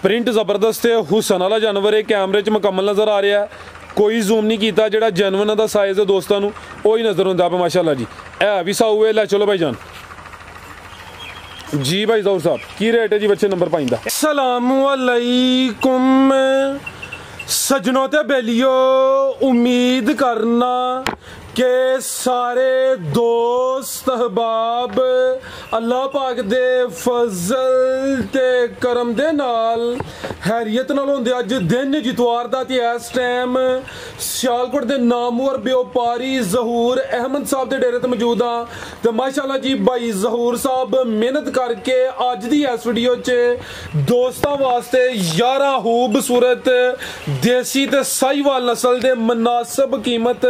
Print जबरदस्त है, हुसन वाला जानवर है, कैमरे च मुकम्मल नज़र आ रहा है, कोई जूम नहीं किया, जो जनवन का साइज़ है दोस्तों वही नज़र आता पे माशाल्लाह जी। है भी साऊ है, लै चलो भाई जान जी। भाई जहूर साहब की रेट है जी बच्चे नंबर 5 का? अस्सलामुअलैकुम सजनों ते बेलियो, उम्मीद करना के सारे दोस्त अहबाब अल्लाह पाक दे फजल ते करम दे नाल हैरियत नाल होंदे। अज दिन जितवार दा ते इस टाइम सियालकोट दे नामवर व्यापारी जहूर अहमद साहब दे डेरे ते मौजूद हां ते माशाल्लाह जी भाई जहूर साहब मेहनत करके अज दी इस वीडियो च दोस्तां वास्ते 11 खूबसूरत देसी ते साहिवाल नस्ल दे मुनासिब कीमत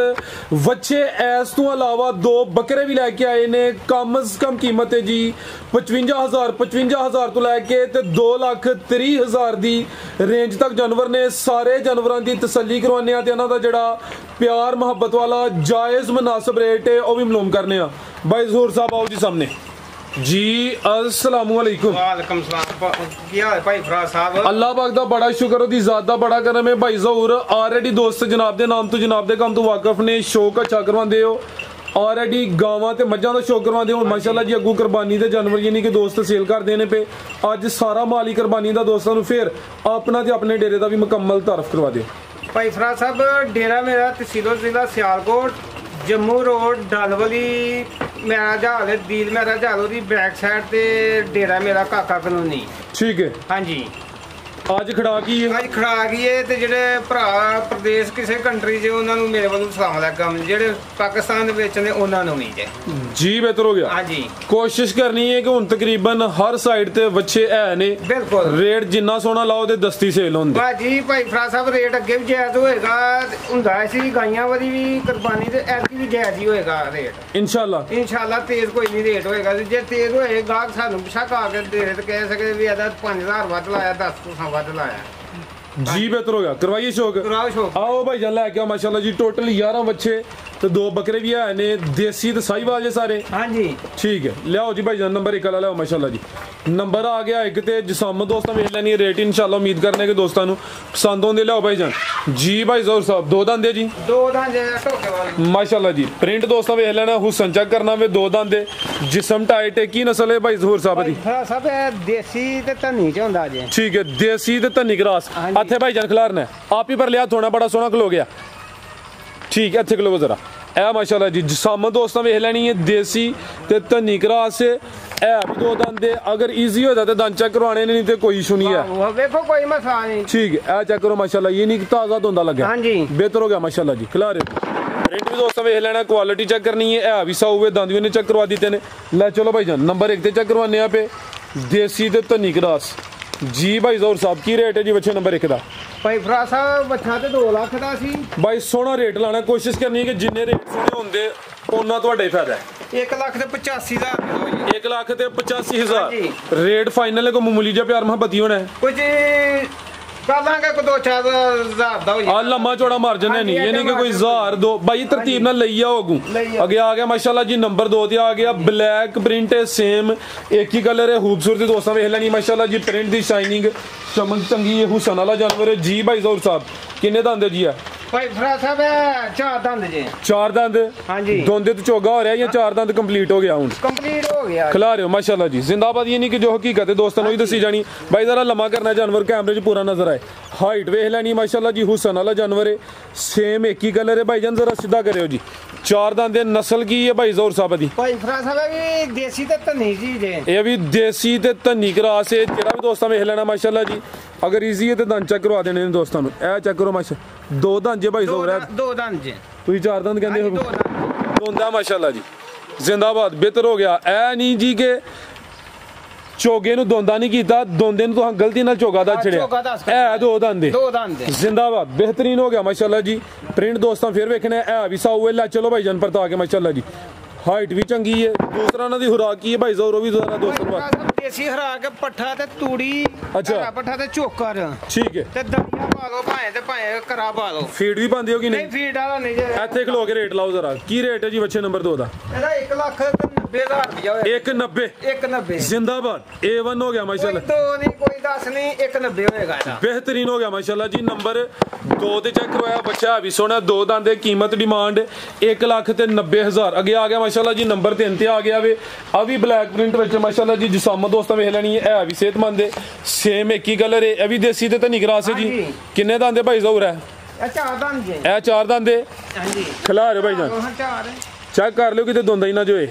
बच्चे इस तो अलावा 2 बकरे भी लैके आए ने। कम अज कम कीमत है जी 55,000 तो लैके 2,30,000 दी रेंज तक जानवर ने। सारे जानवरों की तसल्ली करवाने ते इन्हां दा जिहड़ा प्यार मोहब्बत वाला जायज़ मुनासिब रेट है वह भी मालूम करने। भाई ज़हूर साहब आओ जी सामने जी। अस्सलामुअलैकुम। वालेकुम सलाम। की हाल भाई फराज साहब? अल्लाह पाक दा बड़ा शुक्र, ओदी ज़ात दा बड़ा करम है। भाई ज़हूर ऑलरेडी दोस्त जनाब दे नाम तो जनाब दे काम तो वाकफ ने, शौक अच्छा करवांदे हो, ऑलरेडी गावां ते मज्झां दा शौक करवांदे हो। माशाल्लाह जी अगू कुर्बानी दे जानवर यानी कि दोस्त सेल कर देने पे अज सारा माल ही कुर्बानी दा दोस्तां नूं फिर अपना ते अपने डेरे दा भी मुकम्मल तारफ करवा दे। भाई फराज साहब डेरा मेरा तहसील जिला सियालकोट, जम्मू रोड, डालवली मेरा जहाल है, दील मेरा जहाल ओदी बैक साइड ते डेरा मेरा काका कलोनी। ठीक है। हाँ जी। आज खड़ा की है? आज खड़ा की है ते जेडे भरा प्रदेश किसी कंट्री च उन्हां नूं मेरे वालों सलाम अलैकुम, जेडे पाकिस्तान विच ने उन्हां नूं भी जी। बेहतर हो गया। हाँ जी। कोशिश करनी है कि हुण तकरीबन हर साइड ते बच्चे है ने। बिल्कुल। रेट जिन्ना सोहना लाओ ते दस्ती सेल होंदे। जी भाई फराज साहब रेट अगे भी जायज़ होएगा, हुंदा सी गाइयां वाली भी कुर्बानी ते ऐतकी भी जायज़ ही होएगा रेट इंशाल्लाह तेज कोई नहीं रेट होएगा। जे तेज होए गाहक सानू शक आके रेट कह सके भी ਇਹਦਾ 5000 ਵੱਧ ਲਾਇਆ 10 ਵੱਧ ਲਾਇਆ जी। बेहतर हो गया, करवाइए शौक। आओ भाई जान लैके आओ। माशाल्लाह जी टोटल 11 बच्चे तो 2 बकरे भी है ने, देसी तो साहिवाल जे सारे। हाँ जी। ठीक है, लियाओ जी भाई जान नंबर 1 वाला लियाओ। माशाल्लाह जी नंबर आ गया एक ते जिसम दोस्तों वेख लैनी है रेट इंशाल्लाह उम्मीद करने के दोस्तों पसंद होंगे। लियाओ भाई जान जी। भाई ज़हूर साहब 2 दंद जी, 2 दंद माशाल्लाह जी। प्रिंट दोस्तों वेख लेना, हुसन चेक करना वे 2 दंद जिसम टाइट है। की नस्ल है भाई ज़हूर साहब दी? सब देसी ते धन्नी च होंदा जी। ठीक है, देसी ते धन्नी क्रॉस। इत्थे भाई जान खिलारना आप ही पर लिया थोड़ा बड़ा सोहना खलो गया। ठीक है, इत्थे खलो जरा ए माशाल्लाह जी। जिसम दोस्तों वेख लेनी है, देसी ते धन्नी क्रॉस है भी 2 दंद। अगर इजी होता तो दंद चेक करवाने नहीं तो कोई इशू नहीं है। देखो कोई मसला नहीं। ठीक है, चेक करो माशाल्लाह, ये नहीं ताज़ा धोंदा लगा। हाँ जी। बेहतर हो गया माशाल्लाह जी। खिला रहे प्रिंट भी दोस्तों वेख लेना, क्वालिटी चेक करनी है भी साऊ हुए दंद भी उन्हें चेक करवा दिते ने। लै चलो भाई जान नंबर 1 ते चेक करवाने पे देसी ते धन्नी क्रॉस जी। भाई ज़हूर साहब की रेट है जी बच्चे नंबर 1 का? भाई फराज साहब बच्चा ते 2 लाख दा सी। भाई सोहना रेट लाना, कोशिश करनी है कि जिन्ने रेट सोहने होंदे उन्ना तुहाडा फायदा है। 1,85,000 1,85,000 रेट फाइनल है। कोई मामूली जिहा प्यार मोहब्बत ही होना है कुछ लम्मा चौड़ा मार्जिन है नहीं, ये नहीं कि कोई 1000-2 भाई तरतीब ना लई आओ अगू आगे आ गया माशाल्लाह जी। नंबर 2 ते आ गया ब्लैक प्रिंट है, सेम एक ही कलर है, खूबसूरती दोस्तों वेख लैनी माशाल्लाह जी। प्रिंट दी शाइनिंग चमक चंगी है, हुसन वाला जानवर है जी। भाई ज़हूर साहब किन्ने दंद है जी? है भाई फराज साहब 4 दंद जी। 4 दंद? हाँ जी। दोंदे तो चोगा हो रहा है या 4 दंद कंप्लीट हो गया? हूं कंप्लीट हो गया। खिला रहे हो माशाल्लाह जी। जिंदाबाद। ये नहीं कि जो हकीकत है दोस्तों वही दसी जानी। भाई जरा लम्मा करना जानवर कैमरे च पूरा नजर आए। हाइट वेख लैनी माशाल्लाह जी, हुसन वाला जानवर है, सेम एक ही कलर है। भाई जान जरा सीधा करो जी। 4 दंद नस्ल की है भाई ज़हूर साहब दी? भाई फराज साहब भी देसी ते धन्नी जी जे। ये भी देसी ते धन्नी क्रॉस है, जेड़ा भी दोस्तों वेख लेना माशाल्लाह जी। अगर इजी है तो दंद चेक करवा देने दोस्तों ए चेक करो माशा 2 दंद जे भाई ज़हूर है। 2 दंद जे तुम 4 दंद कहंदे हो? 2 दंद माशाल्लाह जी। जिंदाबाद। बेहतर हो गया। ए नहीं जी के चोगे नु दोंदा नहीं कीता, दोंदे नु तो गलती नाल चोगा दा छड़िया है। 2 दंद जिंदाबाद। बेहतरीन हो गया माशाल्लाह जी। प्रिंट दोस्तों फिर वेखने है भी साऊ है। चलो भाई जान परता के माशाल्लाह जी। हाइट भी चंगी है। दूसरा ना दी खुराक की है भाई ज़हूर भी जरा दोस्तों देसी खुराक पट्ठा ते तूड़ी। अच्छा पट्ठा ते चोकर। ठीक है। ते दलिया पा लो भाए ते भाए करा पा लो। फीड भी पांदे हो कि नहीं? फीड वाला नहीं जे। इत्थे खलो के रेट लाओ जरा। की रेट है जी बच्चे नंबर 2 दा? ਇਹਦਾ 1,90,000 90,000 रुपया 190 जिंदाबाद A1 हो गया माशाल्लाह तो नहीं कोई 10 नहीं 190 होएगा बेहतरीन हो गया माशाल्लाह जी नंबर 2 ते चेक करवाया बच्चा भी सोना 2 दंद कीमत डिमांड 1,90,000 अगे आ गया माशाल्लाह जी नंबर 3 ते आ गया वे आ भी ब्लैक प्रिंट विच माशाल्लाह जी जिसामत दोस्तां वेख लैनी है भी सेहतमंद है सेम एक ही कलर है ए भी देसी ते धनी क्रास है जी किन्ने दंद है भाई ज़हूर है ए 4 दंद हां जी खिला रहे भाई जान चेक कर लो कि दोंदा ही ना जो है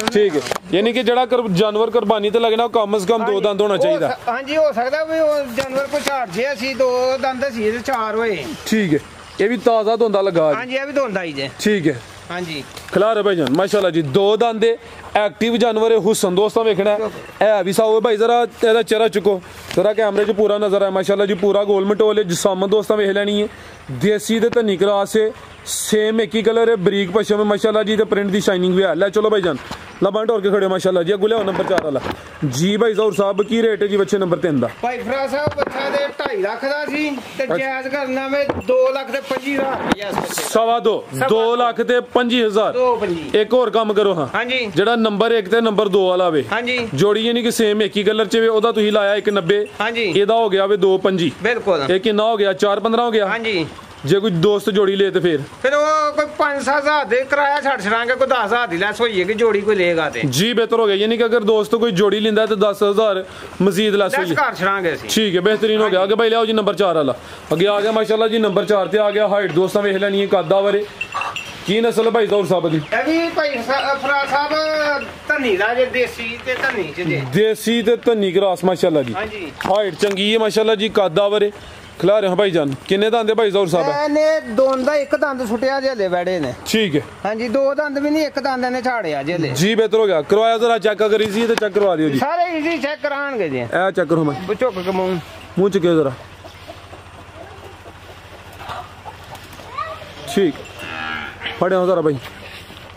ठीक है यानी कि जड़ा जानवर कुर्बानी ते लगना कम से कम 2 दंद होना चाहिए हां जी हो सकदा भी जानवर को छाड़ जे असि 2 दंद सी ते 4 होए ठीक है ये भी ताजा दोंदा लगा हां जी ये भी दोंदा ही जे ठीक है हां जी खिला रहे भाई जान माशाल्लाह जी 2 दंद एक्टिव जानवर है हुसन दोस्तों वेखना है भी साओ भाई जरा तेरा चेहरा चुको जरा कैमरे च पूरा नजर है माशाल्लाह जी पूरा गोल मटोल है जिसामत दोस्तों वेख लैनी है देसी ते धनी क्रास है सेम एक ही कलर है बरीक पशम है माशाल्लाह जी ते प्रिंट दी शाइनिंग भी है ले चलो भाई जान लबंट और के खड़े माशाल्लाह जी गुले नंबर 4 वाला जी भाई ज़हूर साहब की रेट है जी बच्चे नंबर 3 दा भाई फरा साहब बच्चा दे 2.5 लाख दा सी ते जायज करना में 2 लाख ते 25,000 रुपया इस बच्चे सवा 2 लाख ते 25,000 एक और काम करो हां जी जेड़ा नंबर 1 ते नंबर 2 वाला वे हां जी जोड़ी यानी कि सेम एक ही कलर च वे ओदा तुही लाया 190 हां जी एदा हो गया वे 2.25 बिल्कुल ये कितना हो गया 4.15 हो गया हां जी जे कोई दोस्त जोड़ी ले तो फिर वो कोई 5-7 हज़ार दे किराया छड़ छड़ांगे कोई 10,000 दी लैस होई है कि जोड़ी कोई लेगा ते जी बेहतर हो गया यानी कि अगर दोस्त कोई जोड़ी लेंदा तो 10,000 मजीद लैस होई कर छड़ांगे ठीक है बेहतरीन हो गया आगे भाई ले आओ जी नंबर 4 वाला आगे आ गया माशाल्लाह जी नंबर 4 ते आ गया हाइट दोस्तां वेख लैनी है कद आवरे की नस्ल भाई ज़हूर साहब दी ए भी भाई फरा साहब धनी दा जे देसी ते धनी च जे देसी ते धनी क्रॉस माशाल्लाह जी हां जी हाइट चंगी है माशाल्लाह जी कद आवरे खिला रहे हैं भाई जान किन्ने दंद भाई ज़हूर साहब ने दोंदा एक दंद छुटिया जेले बैठे ने ठीक है हां जी 2 दंद भी नहीं एक दंद ने छाड़िया जेले जी बेहतर हो गया करवाया जरा चेक अगर इजी है तो चेक करवा दियो जी सारे इजी चेक कराणगे जी ए चेक करो मैं चुक के मुंह चुके जरा ठीक पड़े हो जरा भाई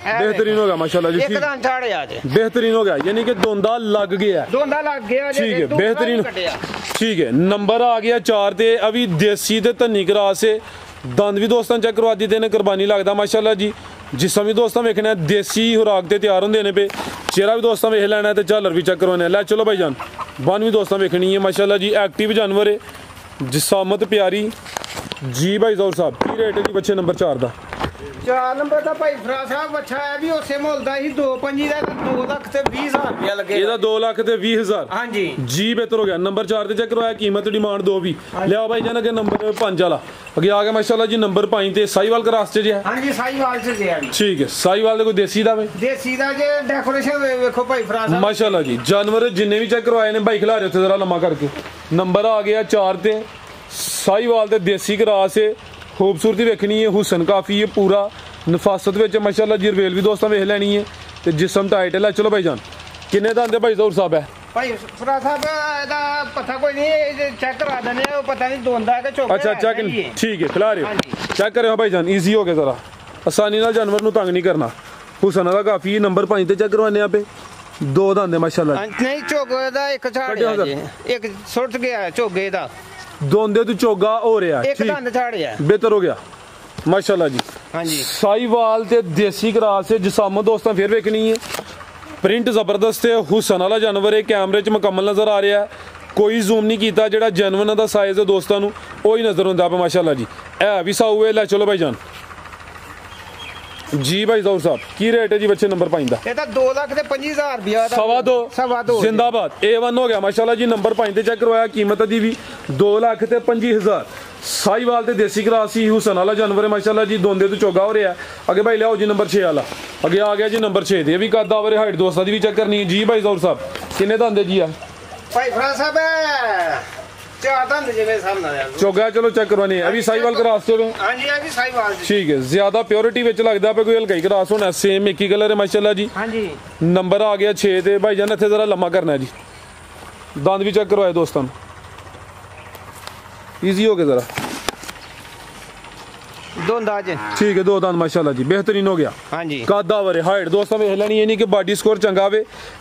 बेहतरीन हो गया माशाल्लाह जी एक दंद छाड़े आज बेहतरीन हो गया यानी कि दोंदा लग गया ठीक है बेहतरीन ठीक है नंबर आ गया 4 ते अभी देसी ते धनी क्रास है दंद भी दोस्तों चेक करवा दी ने कुर्बानी लगता माशाल्लाह जी जिसम भी दोस्तों वेखना देसी खुराक ते तैयार होंदे ने पे चेहरा भी दोस्तों वेख लेना ते झालर भी चेक करवाने ले चलो भाई जान बन भी दोस्तों वेखनी है माशाल्लाह जी एक्टिव जानवर है जिसामत प्यारी जी भाई ज़हूर साहब की रेट है जी बच्चे नंबर 4 दा 4 नंबर ਦਾ ਭਾਈ ਫਰਾ ਸਾਹਿਬ ਅੱਛਾ ਹੈ ਵੀ ਉਸੇ ਮੁੱਲ ਦਾ ਹੀ 2.5 ਦਾ 2 ਲੱਖ ਤੇ 20,000 ਰੁਪਇਆ ਲੱਗੇਗਾ ਇਹਦਾ 2 ਲੱਖ ਤੇ 20,000 ਹਾਂਜੀ ਜੀ ਬਿਹਤਰ ਹੋ ਗਿਆ ਨੰਬਰ 4 ਤੇ ਚੈੱਕ ਕਰਵਾਇਆ ਕੀਮਤ ਡਿਮਾਂਡ 2 ਵੀ ਲਿਆਓ ਭਾਈ ਜਾਨ ਅਗੇ ਨੰਬਰ 5 ਵਾਲਾ ਅੱਗੇ ਆ ਗਿਆ ਮਾਸ਼ਾਅੱਲਾ ਜੀ ਨੰਬਰ 5 ਤੇ ਸਾਈਵਾਲ ਕਰਾਸ ਚ ਜੀ ਹੈ ਹਾਂਜੀ ਸਾਈਵਾਲ ਚ ਜੀ ਠੀਕ ਹੈ ਸਾਈਵਾਲ ਦੇ ਕੋਈ ਦੇਸੀ ਦਾ ਵੇ ਦੇਸੀ ਦਾ ਜੇ ਡੈਕੋਰੇਸ਼ਨ ਵੇਖੋ ਭਾਈ ਫਰਾ ਸਾਹਿਬ ਮਾਸ਼ਾਅੱਲਾ ਜੀ ਜਾਨਵਰ ਜਿੰਨੇ ਵੀ ਚੈੱਕ ਕਰਵਾਏ ਨੇ ਭਾਈ ਖਿਲਾ ਰਹੇ ਉੱਥੇ ਜ਼ਰਾ ਲੰਮਾ ਕਰਕੇ ਨੰਬਰ ਆ ਗਿਆ 4 ਤੇ ਸਾਈਵਾਲ ਤੇ ਦੇਸੀ ਕਰਾਸ ਹੈ खूबसूरती वेखनी है हुसन काफ़ी है पूरा नफासत में माशाल्लाह जी रवेल भी दोस्तों वेख लैनी है तो जिसम टाइट है चलो भाई जान किन्ने दंद भाई ज़हूर साहब है भाई फरा साहब एदा पता कोई नहीं चेक करा देने पता नहीं दोंदा है कि चोका अच्छा चेक ठीक है खिला रहे हो चेक करे हो भाई जान इजी हो गया ज़रा आसानी नाल जानवर नूं तंग नहीं करना हुसन दा काफ़ी नंबर 5 ते चेक करवाने पे 2 दंद माशाल्लाह नहीं चोगे दा एक छाड़ एक सुट गया चोगे दा दोंदे तू चोगा हो रहा एक दंद छाड़िया बेहतर हो गया माशाल्लाह जी हाँ जी साईवाल ते देसी क्रास है जिसामत दोस्तों फिर वेखनी है प्रिंट जबरदस्त है हुसन वाला जानवर है कैमरे च मुकम्मल नजर आ रहा है कोई जूम नहीं किया जेड़ा जेनवन दा साइज है दोस्तों वही नजर आंदा पे माशाल्लाह जी है भी साऊ है ले चलो भाई जान जी भाई ज़हूर साहब की रेट है जी बच्चे नंबर 5 दा ये 2 लाख ते 25,000 रुपया सवा दो जिंदाबाद A1 हो गया माशाल्लाह जी नंबर 5 ते चेक करवाया कीमत दी भी 2 लाख ते 25,000 साईवाल ते देसी क्रासी हुसन वाला जानवर है माशाल्लाह जी दोंदे तो चोगा हो रहा है आगे भाई लियाओ जी नंबर 6 वाला आगे आ गया जी नंबर 6 ये भी कद आवरे हाइट दोस्तां दी भी चेक करनी है जी भाई ज़हूर साहब किन्ने दंद जी है भाई फरा साहब चोगा चलो चेक करवानी है अभी साईवाल क्रॉस से हां जी अभी साईवाल ठीक है ज्यादा प्योरिटी विच लगदा पे कोई हल्का ही क्रॉस होना सेम एक ही कलर है माशाल्लाह जी हां जी नंबर आ गया 6 ते भाई जान इथे जरा लम्मा करना है जी दंद भी चेक करवाए दोस्तों इजी हो गया जरा दो अंदाज ठीक है 2 दांत माशाल्लाह जी बेहतरीन हो गया हां जी कादावर है हाइट दोस्तों में हिलनी है नहीं कि बॉडी स्कोर चंगा वे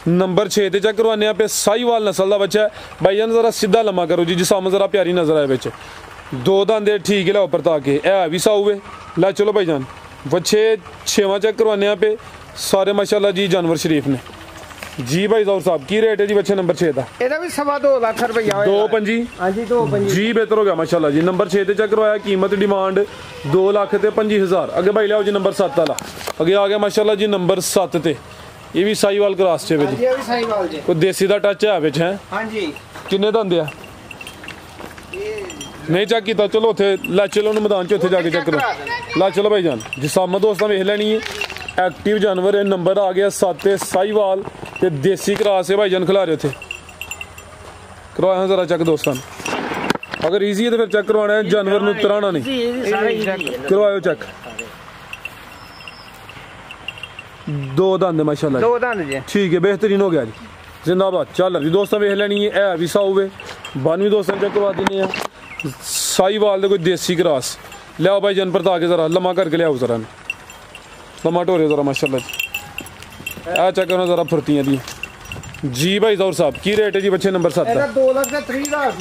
नंबर 6 ते चेक करवाने पे साईवाल नस्ल दा बच्चा है भाई जान जरा सीधा लम्मा करो जी जिसम जरा प्यारी नजर आए बच्चे 2 दांत ठीक है ऊपर ताके ए भी साऊ है ला चलो भाई जान बच्चे 6वां चेक करवाने पे सारे माशाल्लाह जी जानवर शरीफ ने जी। भाई ज़ौहर साहब की रेट है जी बच्चे नंबर 6 का? ਇਹਦਾ भी 2.5 ਲੱਖ रुपया होएगा। 2.5 हाँ जी 2.5 जी बेहतर हो गया माशाल्लाह जी। नंबर 6 ते चेक करवाया, कीमत डिमांड 2,25,000। अगे भाई लियाओ जी नंबर 7 वाला। अगे आ गया माशाल्लाह जी नंबर 7 ते, ये भी साहीवाल क्रॉस चे जी। ये भी साहीवाल जी, कोई देसी दा टच है विच है? हाँ जी। किन्ने दंद आ? नहीं चेक किया, चलो उत्थे लै चलो मैदान च, उत्थे जाके चेक करो। ला चलो भाई जान जिसामत दोस्तां वेख लैनी है। एक्टिव जानवर है, नंबर आ गया 7 साहीवाल ते देसी क्रॉस है भाई जान। खिला रहे थे करवाया जरा चेक दोस्तों, अगर इजी है तो फिर चेक करवाना है, जानवर नूं तराना नहीं। करवाओ चेक। 2 दंद माशाल्लाह, 2 दंद जी, ठीक है बेहतरीन हो गया जी। जिंदाबाद। चल रही दोस्तों वेख लैनी है भी साऊ है। बानवी दोस्तों चेक करवा देने साहीवाल दे कोई देसी क्रॉस। लियाओ भाई जन पर के जरा लम्मा करके लियाओ जरा, लम्मा ढोरे जरा माशाल्लाह जी। आ चेक करो जरा फुर्तियां दी जी। भाई ज़ौहर साहब की रेट है जी बच्चे नंबर 7 का? 2,30,000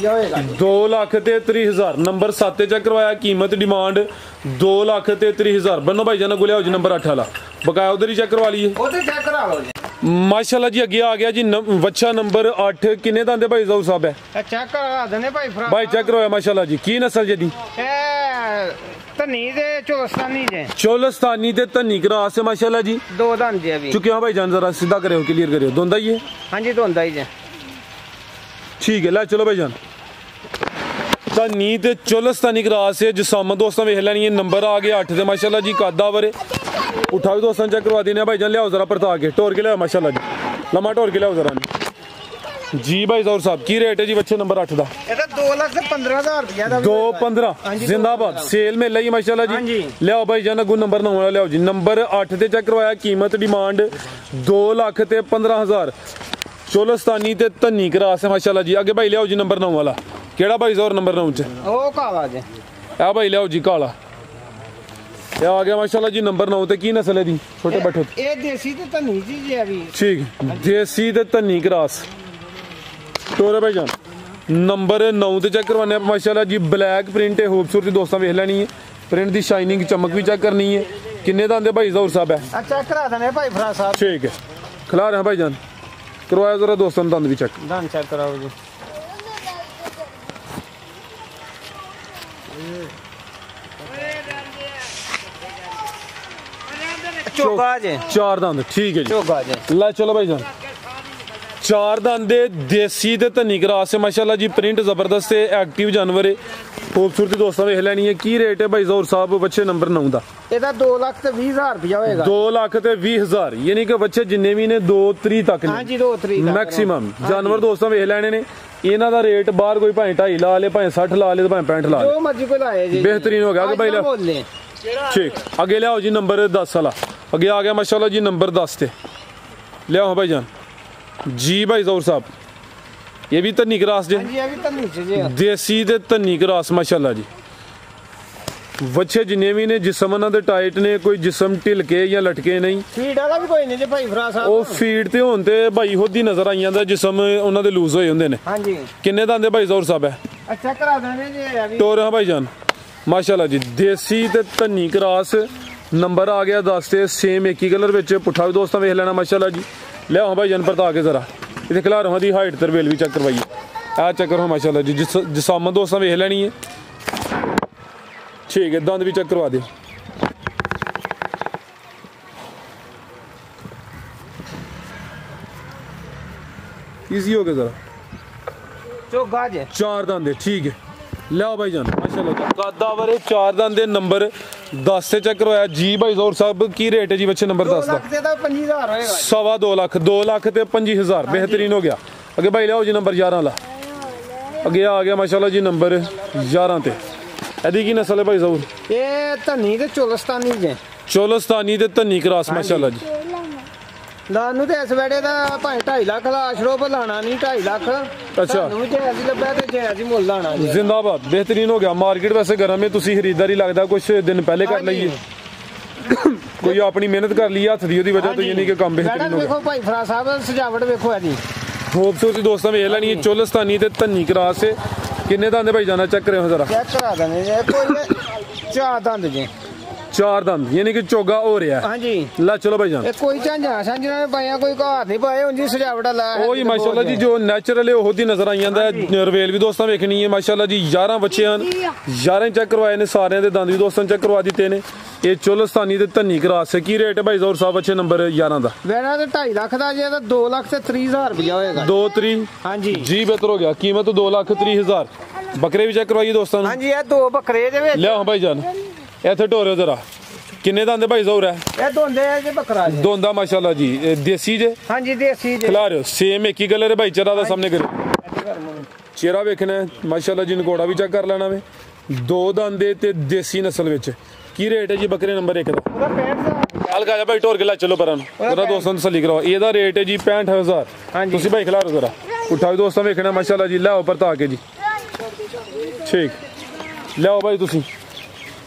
2,33,000। नंबर 7 चेक करवाया, कीमत डिमांड 2,33,000। बनो भाई जाना गुलिया हो जी नंबर 8 वाला, बकाया उधर ही चेक करवा लीजिए माशाल्लाह जी। अगे आ गया जी बच्चा नंबर 8। किन्ने दंद भाई ज़ौहर साहब है? चेक करा देने भाई भाई चेक करवाया माशाल्लाह जी। की नस्ल जी? धनी दे चोलस्तानी जे, चोलस्तानी ते धनी क्रॉस है माशाल्लाह जी। 2 दंद जी अभी। चुके भाई जान जरा सीधा करे, क्लियर करे। दोंदा ही है? हाँ जी दोंदा ही जे, ठीक है। ला चलो भाई जान धनी ते चोलस्तानी क्रॉस है। जिसामत दोस्तों वेख लैनी है। नंबर आ गया 8 ते माशाल्लाह जी। कादावर उठा भी दोस्तों चेक करवा देने भाई जान। लियाओ जरा परता के टोर के लिया माशाल्लाह जी, लम्मा टोर के लियाओ जरा जी। भाई ज़ौहर साहब की रेट है जी बच्चे नंबर 8 का? 2,15,000 2,15 जिंदाबाद। सेल में लई माशाल्लाह जी। लियाओ भाई जान अगू नंबर 9 लियाओ जी। नंबर 8 ते चेक करवाया, कीमत डिमांड 2,15,000। चोलस्तानी ते धनी क्रॉस है माशाल्लाह जी। अगे भाई लियाओ जी नंबर 9 वाला। केड़ा भाई ज़ौहर नंबर 9 च? ओ काला जी। आ भाई लियाओ जी काला। आ गया माशाल्लाह जी नंबर 9 ते। की नस्ल है दी? छोटे बैठो। ये देसी ते धनी जी अभी। ठीक, देसी ते धनी क्रॉस टोरे भाई जान। नंबर 9 ते चेक करवाने माशाल्लाह जी। ब्लैक प्रिंट है, खूबसूरती दोस्तों वेख लैनी है। प्रिंट दी शाइनिंग चमक भी चेक करनी है। किन्ने दंद भाई ज़ौहर साहब है? चेक करा देने भाई फराज साहब। ठीक है, खिला रहे हैं भाई जान। करवाया जरा दोस्तों दंद भी चेक। दंद चेक कराओ जी। चोगा जे, 4 दंद, ठीक है जी। चोगा जे। ला चलो भाई जान 4 दंद देसी ते धनी क्रॉस है माशाल्लाह जी। प्रिंट जबरदस्त है, एक्टिव जानवर है, खूबसूरती दोस्तों वेख लैनी है। की रेट है भाई ज़ौहर साहब बच्चे नंबर 9 का? ਇਹਦਾ 2,20,000 रुपया होएगा। 2,20,000 यानी कि बच्चे जिन्ने भी ने 2 तक हाँ जी 2 मैक्सिमम जानवर दोस्तों वेख लैने ने। इन्हां दा रेट बाहर कोई भाई 2.5 ला ले, भाई 60 ला ले, भाई 65 ला ले, जो मर्जी को लाए जी। बेहतरीन हो गया। आगे भाई ले ठीक। आगे लियाओ जी नंबर 10 वाला। आगे आ गया माशाल्लाह जी नंबर 10 ते। लियाओ भाई जान जी। भाई ज़ौहर साहब ये भी धनी क्रॉस जे, देसी ते धनी क्रॉस माशाल्लाह जी। बच्चे जिन्ने भी ने जिसम उन्हां दे टाइट ने, कोई जिसम ढिलके या लटके नहीं। फीड वाला भी कोई नहीं जी भाई फराज साहब। ओ फीड ते होन ते भाई होदी नजर आई जांदा, जिसम उन्हां दे लूज होए हुंदे ने। हां जी। किन्ने दंद भाई ज़ौहर साहब है? अच्छा करा देने जी अभी। टोर हां भाई जान माशाल्लाह जी। देसी ते धनी क्रॉस। नंबर आ गया 10 ते। सेम एक ही कलर विच। पुठा भी दोस्तों वेख लेना माशाल्लाह जी। लियाओ भाई जान परता के जरा। इत्थे खिलारों दी हाइट ते बेल भी चेक करवाइए। आ चेक करो माशाल्लाह जी। जिसामत दोस्तों वेख लेनी है। ठीक है, दंद भी चेक करवा दे। इजी हो गया जरा। चोगा जे, 4 दंद है, ठीक है। लियाओ भाई जान माशाल्लाह कादावर है। 4 दंद है। नंबर 10 से चेक करवाया जी। भाई ज़ौहर साहब की रेट है जी बच्चे नंबर 10 का? 2,25,000 होएगा। 2.25 लाख 2 लाख ते 25,000 बेहतरीन हो गया। अगे भाई लियाओ जी नंबर 11 ला। अगे आ गया माशाल्लाह जी नंबर 11 ते। एदी की नस्ल है भाई ज़ौहर? ये धनी ते चोलस्तानी जे, चोलस्तानी ते धनी क्रॉस माशाल्लाह जी। दानू ते इस वेड़े दा भाई 2.5 लाख ला छड़ो, पर लाना नहीं 2.5 लाख। अच्छा दानू जे ऐसी लब्बा ते जे ऐसी मुल लाना जी। जिंदाबाद, बेहतरीन हो गया। मार्केट वैसे गर्म है, तुसी खरीदारी लगदा कुछ दिन पहले कर लईए। कोई अपनी मेहनत कर ली हथ दी, ओदी वजह तो ये नहीं कि काम बेहतरीन हो गया। देखो भाई फराज साहब सजावट देखो जी। खूबसूरती दोस्तों वेख लैनी है। चोलस्तानी ते धनी क्रॉस है। किन्ने दंद भाई जाना चेक करेओ जरा। चेक करा देने जे। कोई 4 दंद जे। 4 ਦੰਦ यानी कि चोगा हो रहा है। हाँ जी ला चलो भाई जान कोई झांझा झांझा ने पाया कोई घर नहीं पाए उनकी सजावट ला है ओही माशाल्लाह जी जो नेचुरल है ओही नजर आई जांदा है। रवेल भी दोस्तों वेखनी है माशाल्लाह जी 11 बच्चे हैं 11 चेक करवाए ने सारे दे दंद भी दोस्तों चेक करवा दिते ने। ये चोलस्तानी ते धन्नी क्रॉस की रेट है भाई जोर साहब अच्छे नंबर 11 दा वेना ते 2.5 लाख दा जे 2 लाख ते 30,000 रुपया होएगा 2 3 हां जी जी बेहतर हो गया कीमत 2,30,000। बकरे भी चेक करवाइए दोस्तों हां जी ये 2 बकरे दे विच ले भाई जान इथे ढोरे जरा किन्ने दंद भाई जोर है ये दोंदे है जे बकरा जे दोंदा माशाल्लाह जी देसी जे हां जी देसी जे खिला रहे हो सेम एक ही कलर है भाई चेहरा दा सामने करे चेहरा वेखना है माशाल्लाह जी नकोड़ा भी चेक कर लेना वे 2 दंद ते देसी नस्ल विच की रेट है जी बकरे नंबर 1 दा ਉਹਦਾ 65 हल्का जा भाई ढोर के ला चलो पर जरा दोस्तों तसल्ली कराओ ਇਹਦਾ रेट है जी 65,000। हाँ जी ਤੁਸੀਂ ਭਾਈ ਖਿਲਾ ਰੋ ਜਰਾ ਉਠਾਓ ਦੋਸਤਾਂ ਵੇਖਣਾ ਮਾਸ਼ਾਅੱਲਾ ਜੀ ਲਿਆਓ ਪਰ ਤਾਂ ਕੇ ਜੀ ਠੀਕ ਲਿਆਓ ਭਾਈ ਤੁਸੀਂ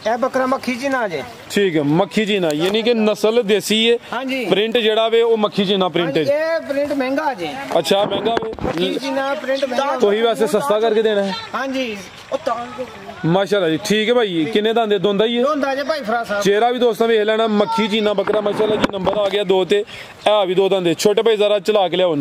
ਇਹ ਬੱਕਰਾ ਮੱਖੀ ਜੀ ਨਾ ਜੇ ठीक है मक्खी जी ना यानी कि नस्ल देसी है। हाँ जी प्रिंट जेड़ा वे वो मक्खी जी ना प्रिंट है। ये प्रिंट महंगा जे अच्छा महंगा वे मक्खी जी ना प्रिंट महंगा तो ही वैसे सस्ता करके देना है। हां जी माशाल्लाह जी ठीक है भाई किन्ने दांदे दोंदा ही है दोंदा जे भाई फरा साहब चेहरा भी दोस्तों वेख लेना मक्खी जी ना बकरा माशाल्लाह जी नंबर आ गया 2 ते आ भी 2 दांदे छोटे भाई जरा चला के लियाओ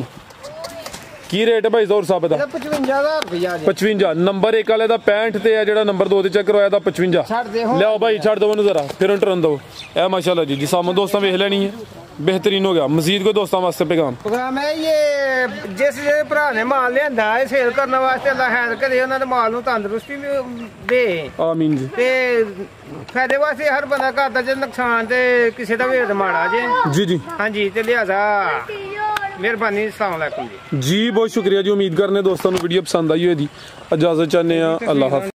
की रेट है भाई जोर साहब दा 55,000 रुपया जे 55 नंबर 1 वाले दा 65 ते है जेड़ा नंबर 2 ते चेक करवाया दा 55 ਛੱਡ ਦੇ ਹੋ लियाओ भाई छड़ दो मैनू जरा फिर टरन दो ए माशाल्लाह जी सामने दोस्तों वेख लेनी है बेहतरीन हो गया। मजीद कोई दोस्तों वास्ते पैगाम प्रोग्राम है ये जिस भरा ने माल लिया है सेल करने वास्ते अल्लाह खैर करे उन्होंने माल नूं तंदुरुस्ती दे आमीन जी ते फायदे वास्ते हर बंदा करदा जे नुकसान ते किसी दा वेद माड़ा जे जी जी हां जी ते लिहाजा मेहरबानी अस्सलाम वालेकुम जी बहुत शुक्रिया जी। उम्मीद करने दोस्तों वीडियो पसंद आई होगी इजाजत चाहते हैं अल्लाह हाफ़िज़।